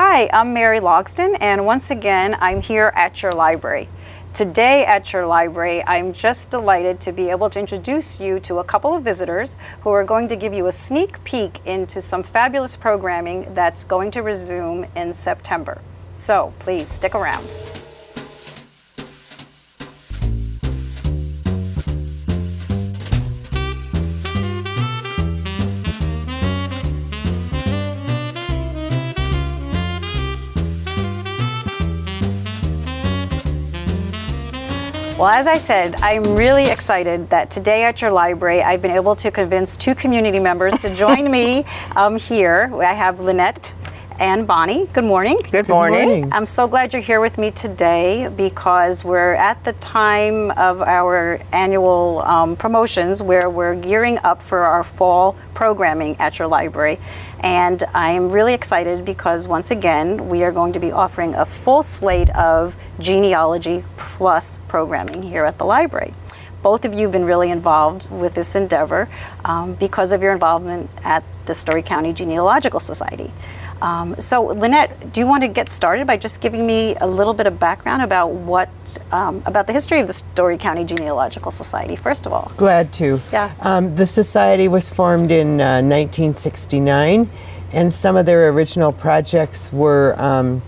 Hi, I'm Mary Logston, and once again, I'm here at your library. Today at your library, I'm just delighted to be able to introduce you to a couple of visitors who are going to give you a sneak peek into some fabulous programming that's going to resume in September. So please stick around. Well, as I said, I'm really excited that today at your library, I've been able to convince two community members to join me here. I have Lynette and Bonnie. Good morning. Good morning. I'm so glad you're here with me today because we're at the time of our annual promotions where we're gearing up for our fall programming at your library. And I'm really excited because once again, we are going to be offering a full slate of Genealogy Plus programming here at the library. Both of you have been really involved with this endeavor because of your involvement at the Story County Genealogical Society. So Lynette, do you want to get started by just giving me a little bit of background about about the history of the Story County Genealogical Society, first of all? Glad to. Yeah. The society was formed in 1969, and some of their original projects were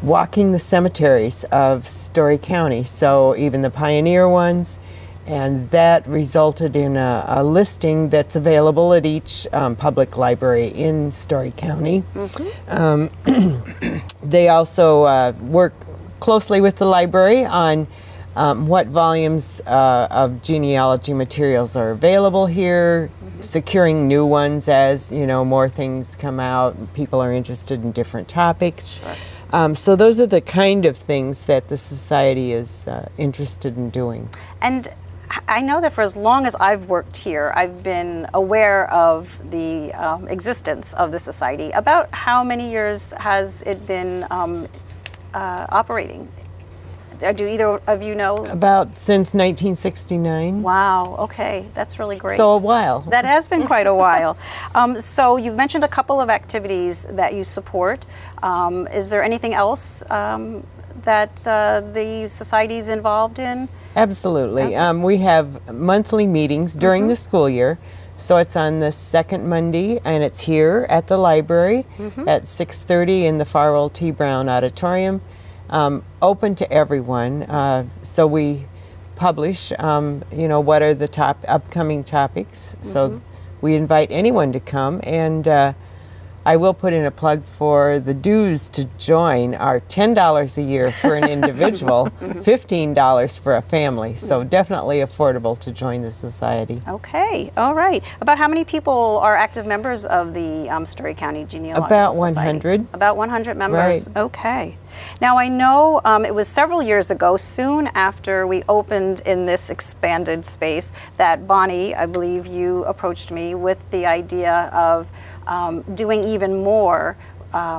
walking the cemeteries of Story County, so even the pioneer ones, and that resulted in a listing that's available at each public library in Story County. Mm-hmm. They also work closely with the library on what volumes of genealogy materials are available here, securing new ones as more things come out, people are interested in different topics. Sure. So those are the kind of things that the society is interested in doing. And I know that for as long as I've worked here, I've been aware of the existence of the society. About how many years has it been operating? Do either of you know? About since 1969. Wow, okay, that's really great. So a while. That has been quite a while. So you've mentioned a couple of activities that you support. Is there anything else that the society is involved in? Absolutely. Okay. We have monthly meetings during the school year. So it's on the second Monday, and it's here at the library at 6:30 in the Farwell T. Brown Auditorium. Open to everyone. So we publish, what are the top upcoming topics. So we invite anyone to come, and I will put in a plug for the dues to join are $10 a year for an individual, $15 for a family. So definitely affordable to join the society. Okay, all right. About how many people are active members of the Story County Genealogical About Society? 100. About 100 members. Right. Okay. Now I know it was several years ago, soon after we opened in this expanded space, that Bonnie, I believe you approached me with the idea of doing even more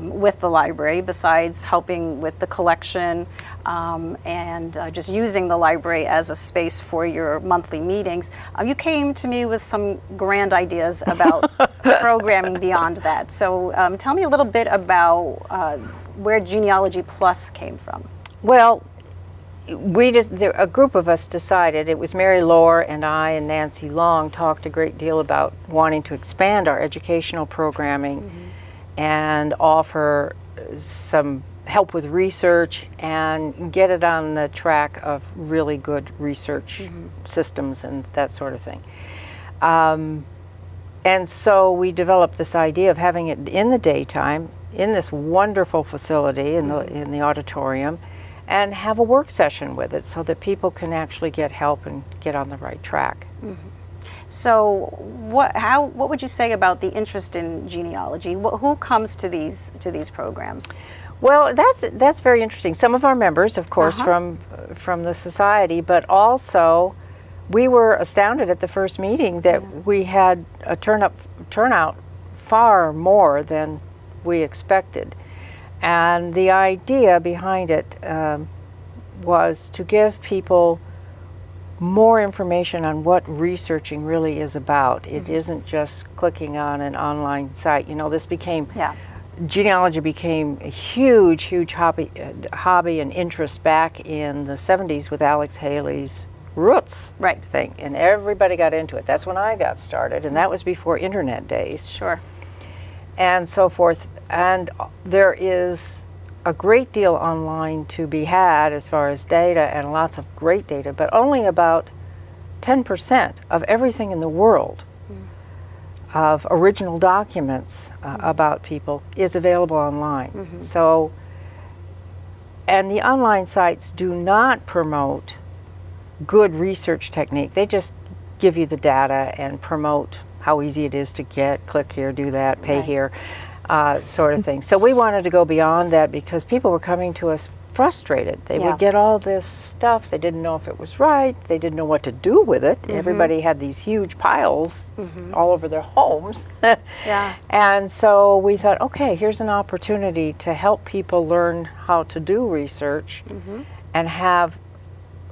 with the library besides helping with the collection and just using the library as a space for your monthly meetings. You came to me with some grand ideas about programming beyond that. So tell me a little bit about where Genealogy Plus came from. Well, a group of us decided, it was Mary Lohr and I and Nancy Long talked a great deal about wanting to expand our educational programming and offer some help with research and get it on the track of really good research systems and that sort of thing. And so we developed this idea of having it in the daytime in this wonderful facility in the auditorium, and have a work session with it so that people can actually get help and get on the right track. So what would you say about the interest in genealogy? Who comes to these programs? Well, that's very interesting. Some of our members, of course, from the society, but also we were astounded at the first meeting that we had a turnout far more than we expected. And the idea behind it was to give people more information on what researching really is about. It isn't just clicking on an online site. This became genealogy became a huge hobby and interest back in the 70s with Alex Haley's Roots Right. thing, and everybody got into it. That's when I got started, and that was before internet days. Sure. And so forth. And there is a great deal online to be had as far as data, and lots of great data, but only about 10% of everything in the world of original documents about people is available online. So, and the online sites do not promote good research technique. They just give you the data and promote how easy it is to get, click here, do that, pay Right. here, sort of thing. So we wanted to go beyond that because people were coming to us frustrated. They Yeah. would get all this stuff. They didn't know if it was right. They didn't know what to do with it. Everybody had these huge piles all over their homes. Yeah. And so we thought, okay, here's an opportunity to help people learn how to do research and have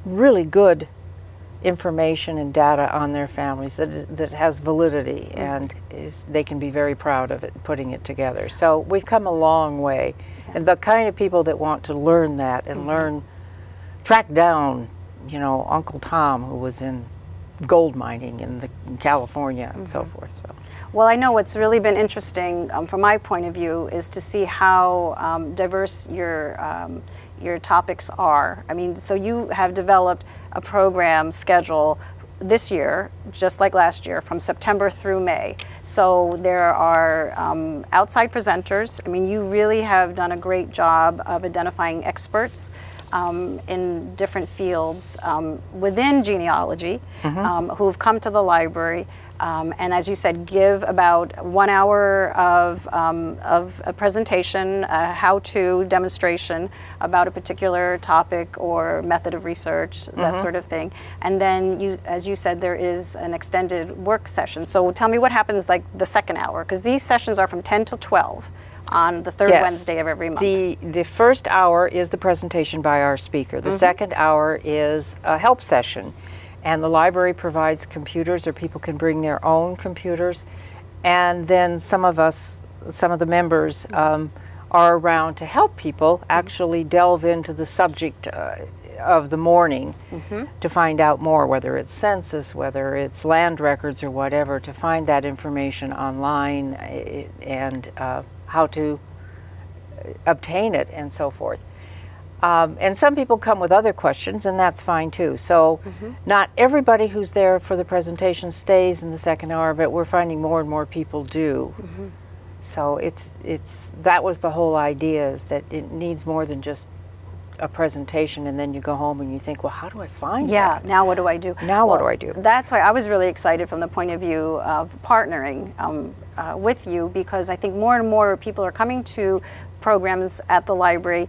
really good information and data on their families that has validity and they can be very proud of it, putting it together. So we've come a long way. And the kind of people that want to learn that and track down, Uncle Tom, who was in gold mining in California and so forth. So. Well, I know what's really been interesting from my point of view is to see how diverse your topics are. I mean, so you have developed a program schedule this year, just like last year, from September through May. So there are outside presenters. I mean, you really have done a great job of identifying experts in different fields within genealogy who've come to the library. And as you said, give about 1 hour of a presentation, a how-to demonstration about a particular topic or method of research, that sort of thing. And then, as you said, there is an extended work session. So tell me what happens like the second hour, because these sessions are from 10 till 12 on the third Yes. Wednesday of every month. The first hour is the presentation by our speaker. The second hour is a help session. And the library provides computers, or people can bring their own computers. And then some of the members are around to help people actually delve into the subject of the morning to find out more, whether it's census, whether it's land records or whatever, to find that information online and how to obtain it and so forth. And some people come with other questions, and that's fine too. So not everybody who's there for the presentation stays in the second hour, but we're finding more and more people do. So that was the whole idea, is that it needs more than just a presentation and then you go home and you think, well, how do I find that? Now what do I do? Now what do I do? That's why I was really excited from the point of view of partnering with you, because I think more and more people are coming to programs at the library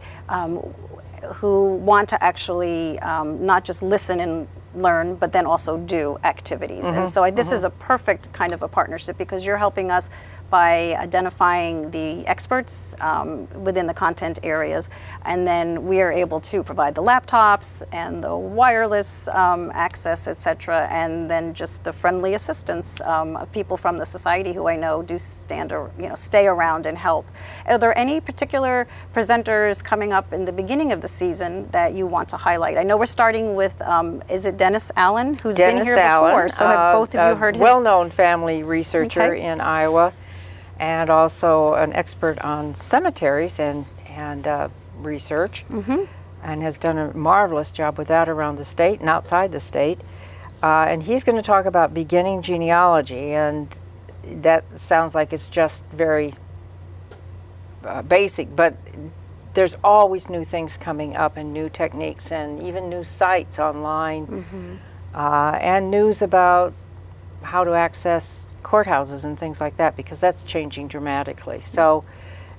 who want to actually not just listen and learn, but then also do activities. And so this is a perfect kind of a partnership, because you're helping us by identifying the experts within the content areas, and then we are able to provide the laptops and the wireless access, etc., and then just the friendly assistance of people from the society who I know do stay around and help. Are there any particular presenters coming up in the beginning of the season that you want to highlight? I know we're starting with, is it Dennis Allen, who's been here before? So have both of you heard his? Well-known family researcher Okay. in Iowa, and also an expert on cemeteries and research, and has done a marvelous job with that around the state and outside the state. And he's going to talk about beginning genealogy, and that sounds like it's just very basic, but there's always new things coming up and new techniques and even new sites online, and news about how to access courthouses and things like that, because that's changing dramatically. So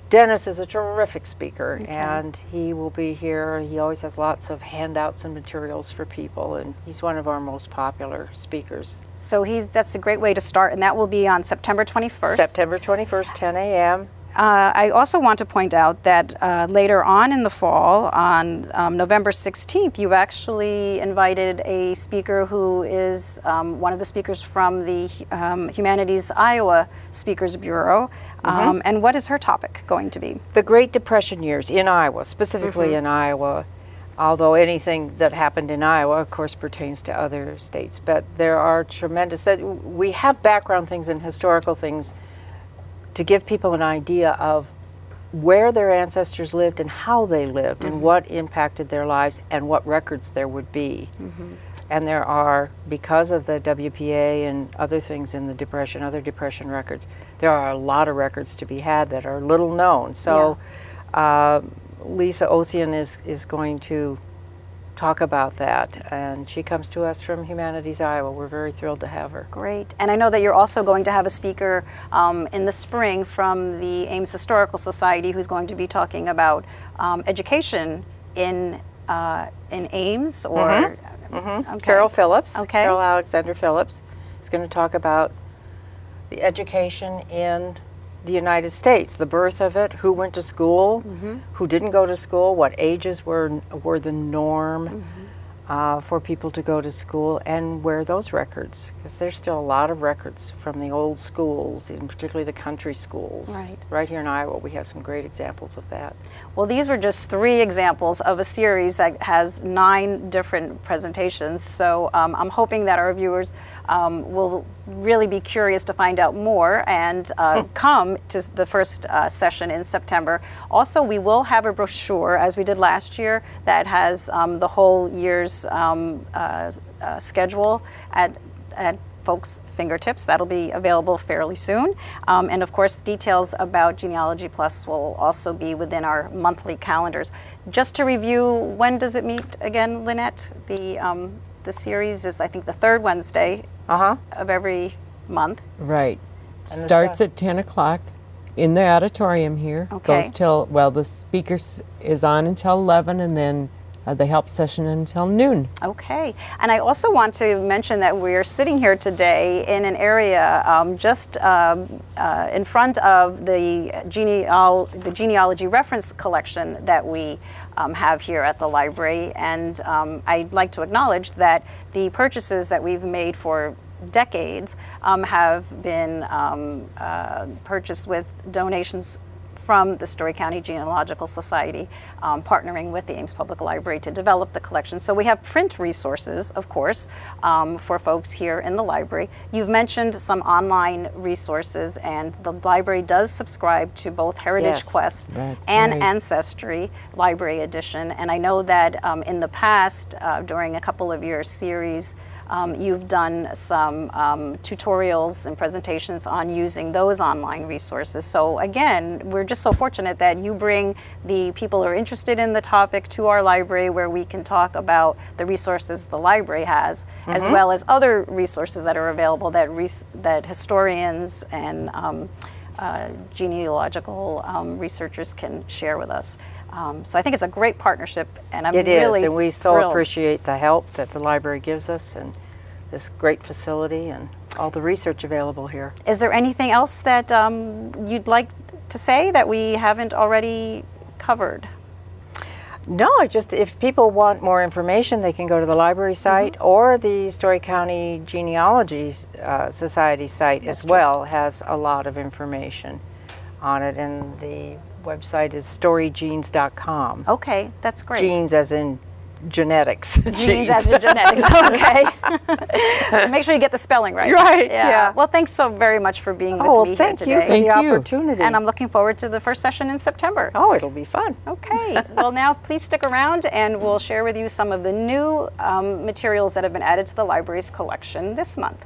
Dennis is a terrific speaker, and he will be here. He always has lots of handouts and materials for people, and he's one of our most popular speakers. So that's a great way to start, and that will be on September 21st. September 21st, 10 a.m. I also want to point out that later on in the fall, on November 16th, you've actually invited a speaker who is one of the speakers from the Humanities Iowa Speakers Bureau. And what is her topic going to be? The Great Depression years in Iowa, specifically in Iowa, although anything that happened in Iowa, of course, pertains to other states. But there are tremendous, we have background things and historical things to give people an idea of where their ancestors lived and how they lived and what impacted their lives and what records there would be. And there are, because of the WPA and other things in the Depression, other Depression records, there are a lot of records to be had that are little known. So Lisa Ossian is going to talk about that, and she comes to us from Humanities Iowa. We're very thrilled to have her. Great. And I know that you're also going to have a speaker in the spring from the Ames Historical Society who's going to be talking about education in Ames or Okay. Carol Phillips, Okay. Carol Alexander Phillips, is going to talk about the education in the United States, the birth of it, who went to school, who didn't go to school, what ages were the norm for people to go to school, and where those records, because there's still a lot of records from the old schools, and particularly the country schools. Right here in Iowa, we have some great examples of that. Well, these were just 3 examples of a series that has 9 different presentations. So I'm hoping that our viewers will really be curious to find out more and come to the first session in September. Also, we will have a brochure, as we did last year, that has the whole year's schedule at folks' fingertips. That'll be available fairly soon. And of course, details about Genealogy Plus will also be within our monthly calendars. Just to review, when does it meet again, Lynette? The series is, I think, the 3rd Wednesday of every month. Right. And Starts at 10 o'clock in the auditorium here. Okay. Goes till, well, the speakers is on until 11, and then the help session until noon. Okay. And I also want to mention that we're sitting here today in an area just in front of the genealogy reference collection that we have here at the library. And I'd like to acknowledge that the purchases that we've made for decades have been purchased with donations from the Story County Genealogical Society, partnering with the Ames Public Library to develop the collection. So we have print resources, of course, for folks here in the library. You've mentioned some online resources, and the library does subscribe to both Heritage Quest and Ancestry Library Edition. And I know that in the past, during a couple of your series, you've done some tutorials and presentations on using those online resources. So again, we're just so fortunate that you bring the people who are interested in the topic to our library, where we can talk about the resources the library has, as well as other resources that are available that historians and genealogical researchers can share with us. So I think it's a great partnership, and I'm really and we so thrilled. appreciate the help that the library gives us, and this great facility and all the research available here. Is there anything else that you'd like to say that we haven't already covered? No, if people want more information, they can go to the library site or the Story County Genealogy Society site as well. Has a lot of information on it, and the website is storygenes.com. Okay, that's great. Genes as in genetics. Genes as in genetics, okay. So make sure you get the spelling right. Right, yeah. Well, thanks so very much for being with Oh, me thank here you today. for the Thank you. opportunity. And I'm looking forward to the first session in September. Oh, it'll be fun. Okay, well now please stick around and we'll share with you some of the new materials that have been added to the library's collection this month.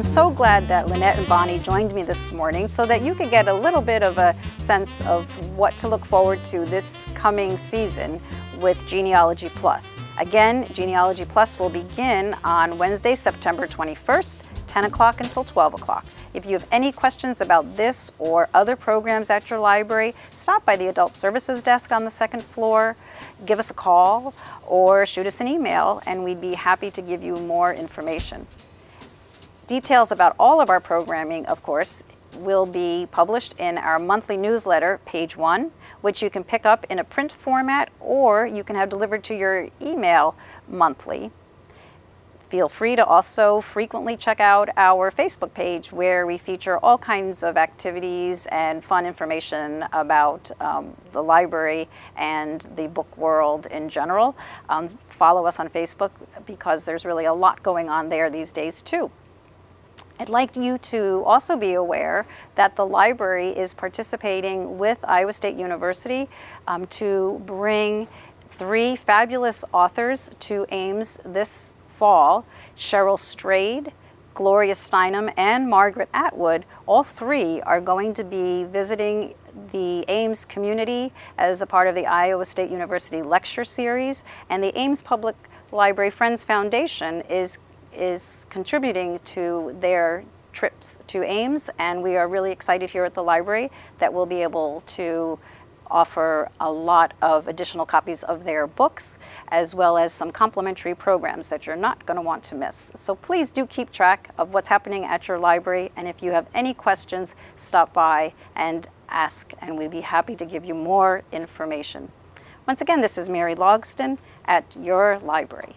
so glad that Lynette and Bonnie joined me this morning so that you could get a little bit of a sense of what to look forward to this coming season with Genealogy Plus. Again, Genealogy Plus will begin on Wednesday, September 21st, 10 o'clock until 12 o'clock. If you have any questions about this or other programs at your library, stop by the Adult Services desk on the second floor, give us a call, or shoot us an email, and we'd be happy to give you more information. Details about all of our programming, of course, will be published in our monthly newsletter, Page 1, which you can pick up in a print format or you can have delivered to your email monthly. Feel free to also frequently check out our Facebook page where we feature all kinds of activities and fun information about the library and the book world in general. Follow us on Facebook because there's really a lot going on there these days too. I'd like you to also be aware that the library is participating with Iowa State University to bring 3 fabulous authors to Ames this fall. Cheryl Strayed, Gloria Steinem, and Margaret Atwood, all 3 are going to be visiting the Ames community as a part of the Iowa State University lecture series, and the Ames Public Library Friends Foundation is contributing to their trips to Ames, and we are really excited here at the library that we'll be able to offer a lot of additional copies of their books, as well as some complimentary programs that you're not going to want to miss. So please do keep track of what's happening at your library, and if you have any questions, stop by and ask, and we'd be happy to give you more information. Once again, this is Mary Logston at your library.